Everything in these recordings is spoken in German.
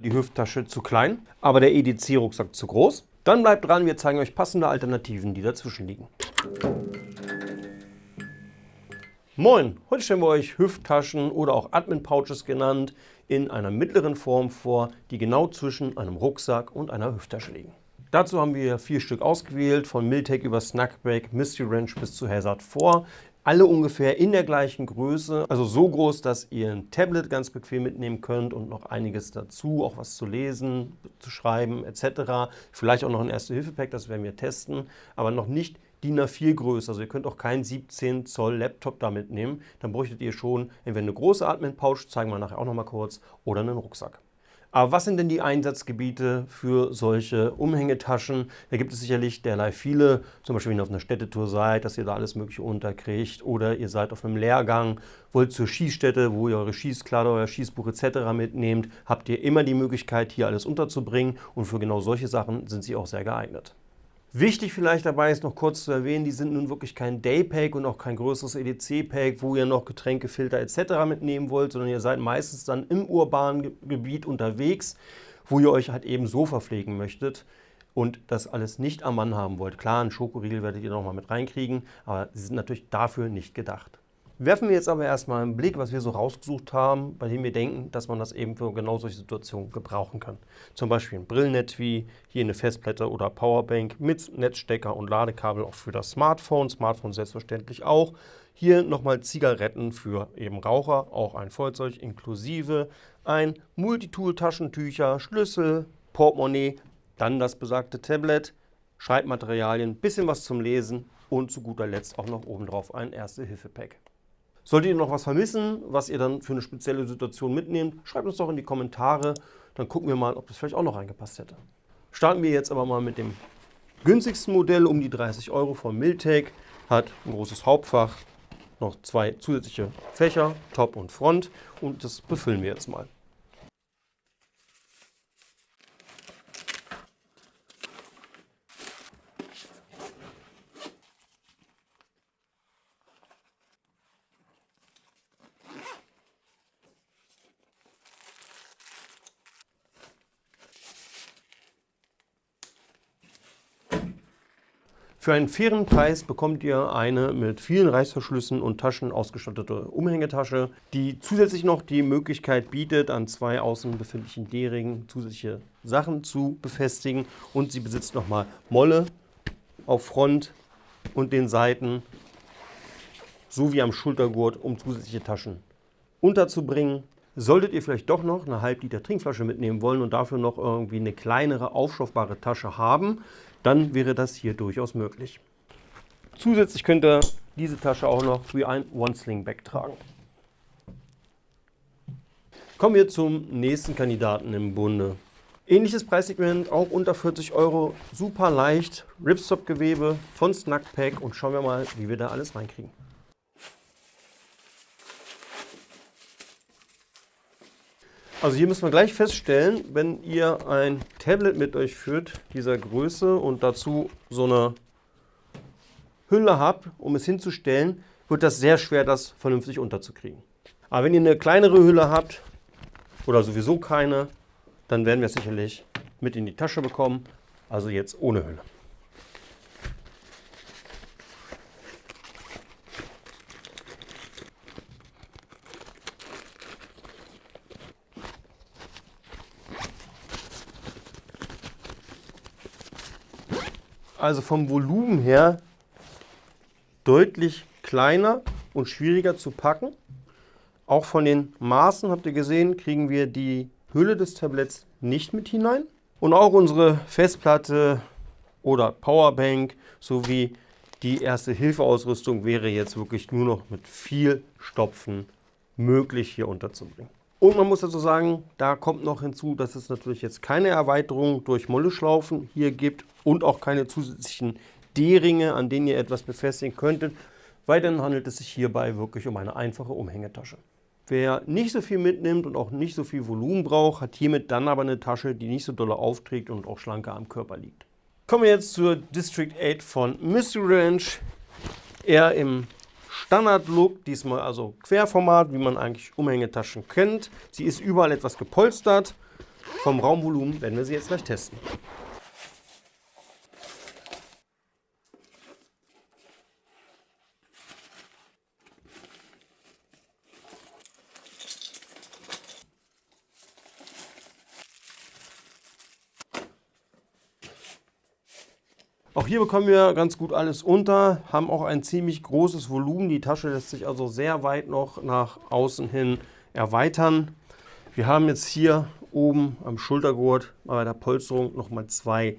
die Hüfttasche zu klein, aber der EDC-Rucksack zu groß. Dann bleibt dran, wir zeigen euch passende Alternativen, die dazwischen liegen. Moin, heute stellen wir euch Hüfttaschen oder auch Admin-Pouches genannt in einer mittleren Form vor, die genau zwischen einem Rucksack und einer Hüfttasche liegen. Dazu haben wir 4 Stück ausgewählt, von Miltech über Snackbag, Mystery Ranch bis zu Hazard 4. Alle ungefähr in der gleichen Größe, also so groß, dass ihr ein Tablet ganz bequem mitnehmen könnt und noch einiges dazu, auch was zu lesen, zu schreiben etc. Vielleicht auch noch ein Erste-Hilfe-Pack, das werden wir testen, aber noch nicht DIN A4 Größe. Also ihr könnt auch keinen 17 Zoll Laptop da mitnehmen. Dann bräuchtet ihr schon entweder eine große Admin-Pouch, zeigen wir nachher auch noch mal kurz, oder einen Rucksack. Aber was sind denn die Einsatzgebiete für solche Umhängetaschen? Da gibt es sicherlich derlei viele, zum Beispiel wenn ihr auf einer Städtetour seid, dass ihr da alles Mögliche unterkriegt, oder ihr seid auf einem Lehrgang, wollt zur Schießstätte, wo ihr eure Schießkleider, euer Schießbuch etc. mitnehmt, habt ihr immer die Möglichkeit, hier alles unterzubringen, und für genau solche Sachen sind sie auch sehr geeignet. Wichtig vielleicht dabei ist noch kurz zu erwähnen, die sind nun wirklich kein Daypack und auch kein größeres EDC-Pack, wo ihr noch Getränke, Filter etc. mitnehmen wollt, sondern ihr seid meistens dann im urbanen Gebiet unterwegs, wo ihr euch halt eben so verpflegen möchtet und das alles nicht am Mann haben wollt. Klar, einen Schokoriegel werdet ihr noch mal mit reinkriegen, aber sie sind natürlich dafür nicht gedacht. Werfen wir jetzt aber erstmal einen Blick, was wir so rausgesucht haben, bei dem wir denken, dass man das eben für genau solche Situationen gebrauchen kann. Zum Beispiel ein Brillenetui, hier eine Festplatte oder Powerbank mit Netzstecker und Ladekabel auch für das Smartphone. Smartphone selbstverständlich auch. Hier nochmal Zigaretten für eben Raucher, auch ein Feuerzeug inklusive, ein Multitool-Taschentücher, Schlüssel, Portemonnaie, dann das besagte Tablet, Schreibmaterialien, bisschen was zum Lesen und zu guter Letzt auch noch obendrauf ein Erste-Hilfe-Pack. Solltet ihr noch was vermissen, was ihr dann für eine spezielle Situation mitnehmt, schreibt uns doch in die Kommentare, dann gucken wir mal, ob das vielleicht auch noch reingepasst hätte. Starten wir jetzt aber mal mit dem günstigsten Modell, um die 30 € von Miltech, hat ein großes Hauptfach, noch 2 zusätzliche Fächer, Top und Front, und das befüllen wir jetzt mal. Für einen fairen Preis bekommt ihr eine mit vielen Reißverschlüssen und Taschen ausgestattete Umhängetasche, die zusätzlich noch die Möglichkeit bietet, an 2 außen befindlichen D-Ringen zusätzliche Sachen zu befestigen, und sie besitzt nochmal Molle auf Front und den Seiten sowie am Schultergurt, um zusätzliche Taschen unterzubringen. Solltet ihr vielleicht doch noch eine Halb-Liter Trinkflasche mitnehmen wollen und dafür noch irgendwie eine kleinere aufstoffbare Tasche haben, dann wäre das hier durchaus möglich. Zusätzlich könnt ihr diese Tasche auch noch wie ein One-Sling-Bag tragen. Kommen wir zum nächsten Kandidaten im Bunde. Ähnliches Preissegment, auch unter 40 €, super leicht, Ripstop-Gewebe von Snackpack, und schauen wir mal, wie wir da alles reinkriegen. Also hier müssen wir gleich feststellen, wenn ihr ein Tablet mit euch führt, dieser Größe, und dazu so eine Hülle habt, um es hinzustellen, wird das sehr schwer, das vernünftig unterzukriegen. Aber wenn ihr eine kleinere Hülle habt oder sowieso keine, dann werden wir es sicherlich mit in die Tasche bekommen, also jetzt ohne Hülle. Also vom Volumen her deutlich kleiner und schwieriger zu packen. Auch von den Maßen, habt ihr gesehen, kriegen wir die Hülle des Tablets nicht mit hinein. Und auch unsere Festplatte oder Powerbank sowie die Erste-Hilfe-Ausrüstung wäre jetzt wirklich nur noch mit viel Stopfen möglich hier unterzubringen. Und man muss dazu sagen, da kommt noch hinzu, dass es natürlich jetzt keine Erweiterung durch Molleschlaufen hier gibt und auch keine zusätzlichen D-Ringe, an denen ihr etwas befestigen könntet, weil dann handelt es sich hierbei wirklich um eine einfache Umhängetasche. Wer nicht so viel mitnimmt und auch nicht so viel Volumen braucht, hat hiermit dann aber eine Tasche, die nicht so doll aufträgt und auch schlanker am Körper liegt. Kommen wir jetzt zur District 8 von Mystery Ranch. Eher im Standard-Look, diesmal also Querformat, wie man eigentlich Umhängetaschen kennt. Sie ist überall etwas gepolstert, Vom Raumvolumen werden wir sie jetzt gleich testen. Auch hier bekommen wir ganz gut alles unter, haben auch ein ziemlich großes Volumen. Die Tasche lässt sich also sehr weit noch nach außen hin erweitern. Wir haben jetzt hier oben am Schultergurt bei der Polsterung nochmal 2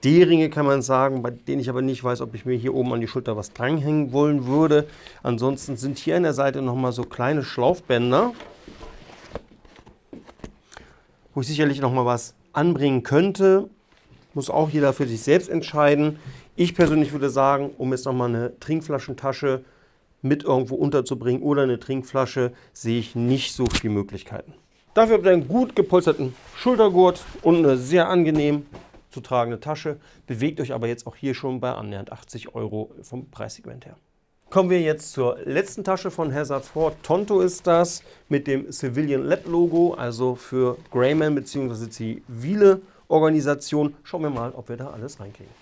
D-Ringe, kann man sagen, bei denen ich aber nicht weiß, ob ich mir hier oben an die Schulter was dranhängen wollen würde. Ansonsten sind hier an der Seite nochmal so kleine Schlaufbänder, wo ich sicherlich nochmal was anbringen könnte. Muss auch jeder für sich selbst entscheiden. Ich persönlich würde sagen, um jetzt nochmal eine Trinkflaschentasche mit irgendwo unterzubringen oder eine Trinkflasche, sehe ich nicht so viele Möglichkeiten. Dafür habt ihr einen gut gepolsterten Schultergurt und eine sehr angenehm zu tragende Tasche. Bewegt euch aber jetzt auch hier schon bei annähernd 80 € vom Preissegment her. Kommen wir jetzt zur letzten Tasche von Hazard 4. Tonto ist das mit dem Civilian Lab Logo, also für Greyman bzw. zivile Organisation. Schauen wir mal, ob wir da alles reinkriegen.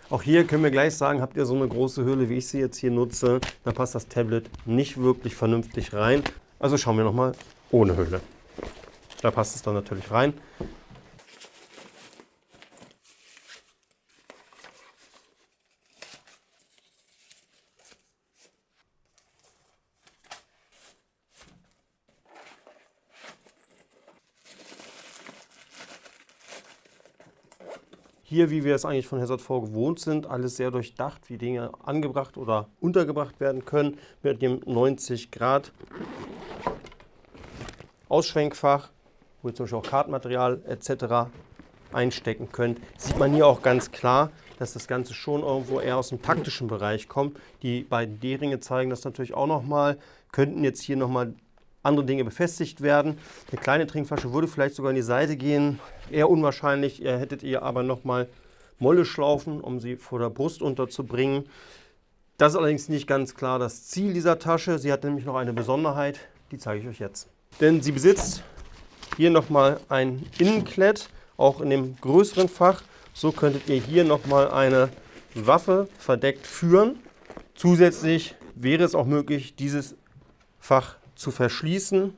Auch hier können wir gleich sagen, habt ihr so eine große Hülle, wie ich sie jetzt hier nutze, dann passt das Tablet nicht wirklich vernünftig rein. Also schauen wir nochmal ohne Hülle. Da passt es dann natürlich rein. Hier, wie wir es eigentlich von Hazard 4 gewohnt sind, alles sehr durchdacht, wie Dinge angebracht oder untergebracht werden können. Mit dem 90 Grad Ausschwenkfach, wo ihr zum Beispiel auch Kartenmaterial etc. einstecken könnt. Sieht man hier auch ganz klar, dass das Ganze schon irgendwo eher aus dem taktischen Bereich kommt. Die beiden D-Ringe zeigen das natürlich auch nochmal. Könnten jetzt hier nochmal andere Dinge befestigt werden. Eine kleine Trinkflasche würde vielleicht sogar in die Seite gehen. Eher unwahrscheinlich. Hättet ihr aber nochmal Molleschlaufen, um sie vor der Brust unterzubringen. Das ist allerdings nicht ganz klar das Ziel dieser Tasche. Sie hat nämlich noch eine Besonderheit, die zeige ich euch jetzt. Denn sie besitzt hier nochmal ein Innenklett, auch in dem größeren Fach. So könntet ihr hier nochmal eine Waffe verdeckt führen. Zusätzlich wäre es auch möglich, dieses Fach zu verschließen.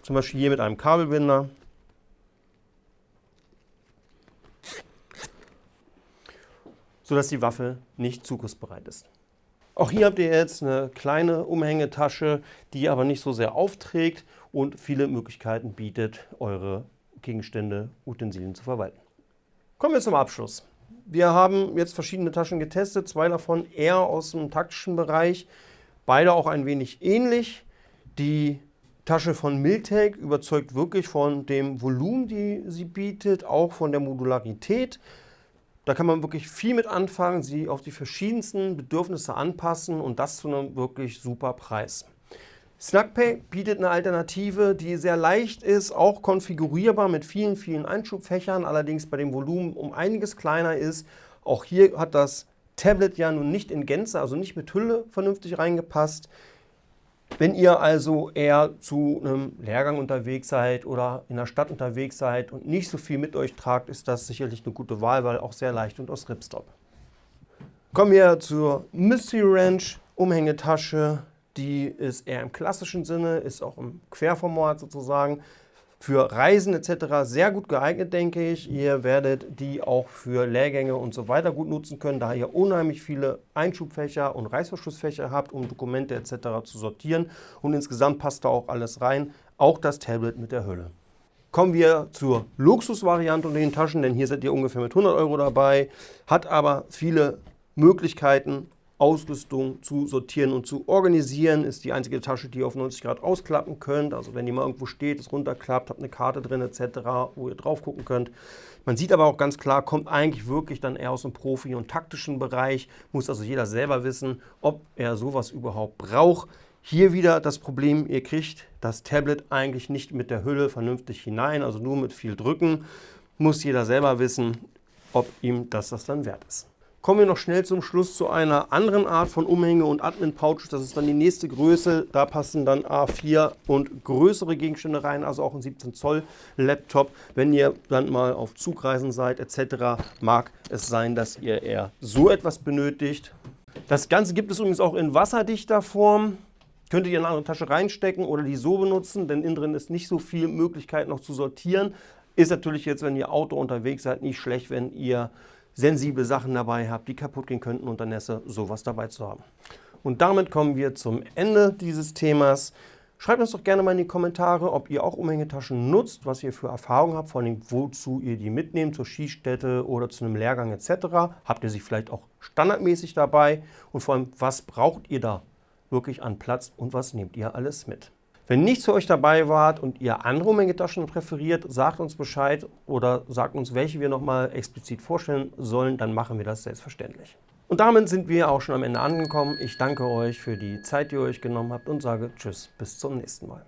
Zum Beispiel hier mit einem Kabelbinder. Sodass die Waffe nicht zugriffsbereit ist. Auch hier habt ihr jetzt eine kleine Umhängetasche, die aber nicht so sehr aufträgt und viele Möglichkeiten bietet, eure Gegenstände, Utensilien zu verwalten. Kommen wir zum Abschluss. Wir haben jetzt verschiedene Taschen getestet, 2 davon eher aus dem taktischen Bereich, beide auch ein wenig ähnlich. Die Tasche von Miltech überzeugt wirklich von dem Volumen, die sie bietet, auch von der Modularität. Da kann man wirklich viel mit anfangen, sie auf die verschiedensten Bedürfnisse anpassen und das zu einem wirklich super Preis. Snugpack bietet eine Alternative, die sehr leicht ist, auch konfigurierbar mit vielen, vielen Einschubfächern, allerdings bei dem Volumen um einiges kleiner ist. Auch hier hat das Tablet ja nun nicht in Gänze, also nicht mit Hülle vernünftig reingepasst. Wenn ihr also eher zu einem Lehrgang unterwegs seid oder in der Stadt unterwegs seid und nicht so viel mit euch tragt, ist das sicherlich eine gute Wahl, weil auch sehr leicht und aus Ripstop. Kommen wir zur Mystery Ranch Umhängetasche. Die ist eher im klassischen Sinne, ist auch im Querformat sozusagen. Für Reisen etc. sehr gut geeignet, denke ich. Ihr werdet die auch für Lehrgänge und so weiter gut nutzen können, da ihr unheimlich viele Einschubfächer und Reißverschlussfächer habt, um Dokumente etc. zu sortieren. Und insgesamt passt da auch alles rein, auch das Tablet mit der Hülle. Kommen wir zur Luxusvariante unter den Taschen, denn hier seid ihr ungefähr mit 100 € dabei, hat aber viele Möglichkeiten, Ausrüstung zu sortieren und zu organisieren. Ist die einzige Tasche, die ihr auf 90 Grad ausklappen könnt. Also wenn die mal irgendwo steht, es runterklappt, habt eine Karte drin etc., wo ihr drauf gucken könnt. Man sieht aber auch ganz klar, kommt eigentlich wirklich dann eher aus dem Profi- und taktischen Bereich. Muss also jeder selber wissen, ob er sowas überhaupt braucht. Hier wieder das Problem, ihr kriegt das Tablet eigentlich nicht mit der Hülle vernünftig hinein, also nur mit viel Drücken. Muss jeder selber wissen, ob ihm das dann wert ist. Kommen wir noch schnell zum Schluss zu einer anderen Art von Umhänge- und Admin-Pouches. Das ist dann die nächste Größe. Da passen dann A4 und größere Gegenstände rein, also auch ein 17 Zoll Laptop. Wenn ihr dann mal auf Zugreisen seid etc., mag es sein, dass ihr eher so etwas benötigt. Das Ganze gibt es übrigens auch in wasserdichter Form. Könnt ihr in eine andere Tasche reinstecken oder die so benutzen, denn innen drin ist nicht so viel Möglichkeit noch zu sortieren. Ist natürlich jetzt, wenn ihr Auto unterwegs seid, nicht schlecht, wenn ihr sensible Sachen dabei habt, die kaputt gehen könnten unter Nässe, sowas dabei zu haben. Und damit kommen wir zum Ende dieses Themas. Schreibt uns doch gerne mal in die Kommentare, ob ihr auch Umhängetaschen nutzt, was ihr für Erfahrungen habt, vor allem wozu ihr die mitnehmt, zur Skistätte oder zu einem Lehrgang etc. Habt ihr sie vielleicht auch standardmäßig dabei und vor allem, was braucht ihr da wirklich an Platz und was nehmt ihr alles mit? Wenn nichts für euch dabei wart und ihr andere Umhängetaschen präferiert, sagt uns Bescheid oder sagt uns, welche wir nochmal explizit vorstellen sollen, dann machen wir das selbstverständlich. Und damit sind wir auch schon am Ende angekommen. Ich danke euch für die Zeit, die ihr euch genommen habt und sage Tschüss, bis zum nächsten Mal.